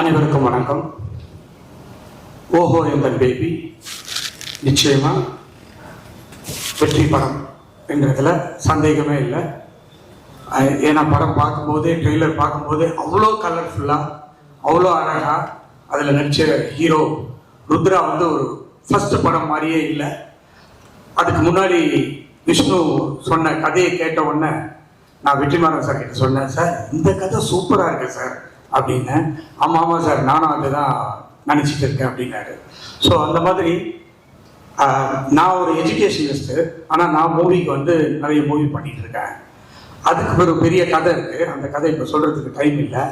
அனைவருக்கும் வணக்கம். ஓஹோ எங்கள் பேபி நிச்சயமா வெற்றி படம் என்கிறதுல சந்தேகமே இல்லை. ஏன்னா படம் பார்க்கும்போதே, ட்ரெய்லர் பார்க்கும்போதே அவ்வளோ கலர்ஃபுல்லாக, அவ்வளோ அழகாக அதில் நடித்த ஹீரோ ருத்ரா வந்து ஒரு ஃபர்ஸ்ட் படம் மாதிரியே இல்லை. அதுக்கு முன்னாடி விஷ்ணு சொன்ன கதையை கேட்ட உடனே நான் வெற்றிமாறன் சார் கிட்ட சொன்னேன், சார் இந்த கதை சூப்பராக இருக்கு சார் அப்படின்னு. ஆமாம் சார், நானும் அதுதான் நினச்சிட்டு இருக்கேன் அப்படின்னாரு. ஸோ அந்த மாதிரி நான் ஒரு எஜுகேஷனிஸ்ட்டு, ஆனால் நான் மூவிக்கு வந்து நிறைய மூவி பண்ணிட்டு இருக்கேன். அதுக்கு ஒரு பெரிய கதை இருக்குது. அந்த கதை இப்போ சொல்கிறதுக்கு டைம் இல்லை.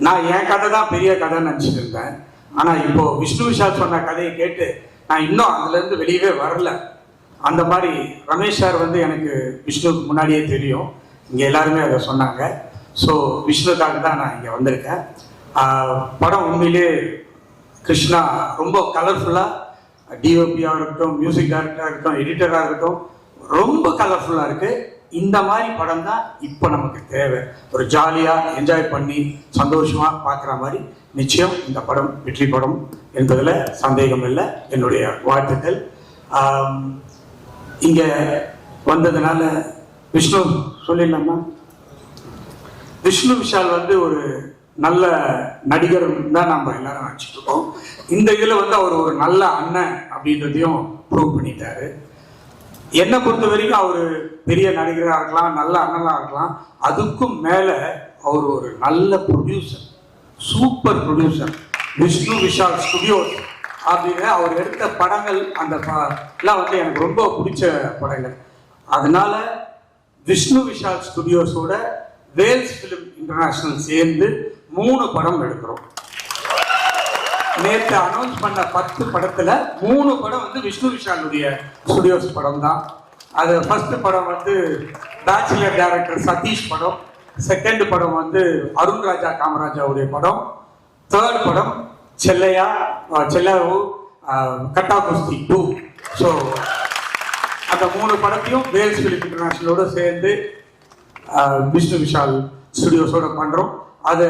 நான் என் கதை தான் பெரிய கதைன்னு நினச்சிட்டு இருந்தேன். ஆனால் இப்போது விஷ்ணு விஷால் சொன்ன கதையை கேட்டு நான் இன்னும் அதுலேருந்து வெளியவே வரல. அந்த மாதிரி ரமேஷ் சார் வந்து எனக்கு விஷ்ணுவுக்கு முன்னாடியே தெரியும். இங்கே எல்லாருமே அதை சொன்னாங்க. ஸோ விஷ்ணுக்காக தான் நான் இங்கே வந்திருக்கேன். படம் உண்மையிலே கிருஷ்ணா ரொம்ப கலர்ஃபுல்லாக, டிஓபியாக இருக்கட்டும், மியூசிக் டைரக்டராக இருக்கட்டும், எடிட்டராக இருக்கட்டும், ரொம்ப கலர்ஃபுல்லாக இருக்குது. இந்த மாதிரி படம் தான் இப்போ நமக்கு தேவை. ஒரு ஜாலியாக என்ஜாய் பண்ணி சந்தோஷமாக பார்க்குற மாதிரி நிச்சயம் இந்த படம் வெற்றி படம் என்பதில் சந்தேகம் இல்லை. என்னுடைய வாழ்த்துக்கள். இங்கே வந்ததுனால விஷ்ணு சொல்லிடலாமா? விஷ்ணு விஷால் வந்து ஒரு நல்ல நடிகர் தான் நம்ம எல்லாரும் நினச்சிட்டு இருக்கோம். இந்த இதில் வந்து அவர் ஒரு நல்ல அண்ணன் அப்படின்றதையும் ப்ரூவ் பண்ணிட்டாரு. என்னை பொறுத்த வரைக்கும் அவர் பெரிய நடிகராக இருக்கலாம், நல்ல அண்ணனாக இருக்கலாம். அதுக்கும் மேலே அவர் ஒரு நல்ல producer, super producer. Vishnu Vishal studios அப்படின்னு அவர் எடுத்த படங்கள் அந்த எல்லாம் வந்து எனக்கு ரொம்ப பிடிச்ச படங்கள். அதனால விஷ்ணு விஷால் ஸ்டுடியோஸோட வேல்ஸ் ஃபிலிம் இன்டர்நேஷனல் சேர்ந்து 3 படம் எடுக்கிறோம். நேற்று அனௌன்ஸ் பண்ண 10 படத்துல 3 படம் வந்து விஷ்ணு விஷாலுடைய ஸ்டுடியோஸ் படம் தான். அது ஃபர்ஸ்ட் படம் வந்து பேச்சுலர் டைரக்டர் சதீஷ் படம், செகண்ட் படம் வந்து அருண் ராஜா காமராஜாவுடைய படம், தேர்ட் படம் செல்லாவு கட்டா குஸ்தி 2. ஸோ அந்த 3 படத்தையும் வேல்ஸ் ஃபிலிம் இன்டர்நேஷனலோட சேர்ந்து விஷ்ணு விஷால் ஸ்டுடியோஸோட பண்ணுறோம். அது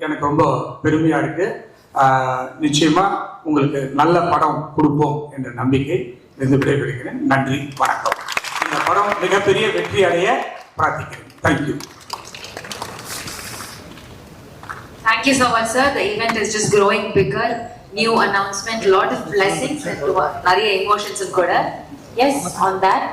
எனக்கு ரொம்ப பெருமையாக இருக்குது. நிச்சயமாக உங்களுக்கு நல்ல படம் கொடுப்போம் என்ற நம்பிக்கை இருந்து விடைபெறுகிறேன். நன்றி, வணக்கம். இந்த படம் மிகப்பெரிய வெற்றி அடைய பிரார்த்திக்கிறேன். Thank you. Thank you so much, sir. The event is just growing bigger. New announcement, lot of blessings and நிறைய emotions கூட. Yes, on that.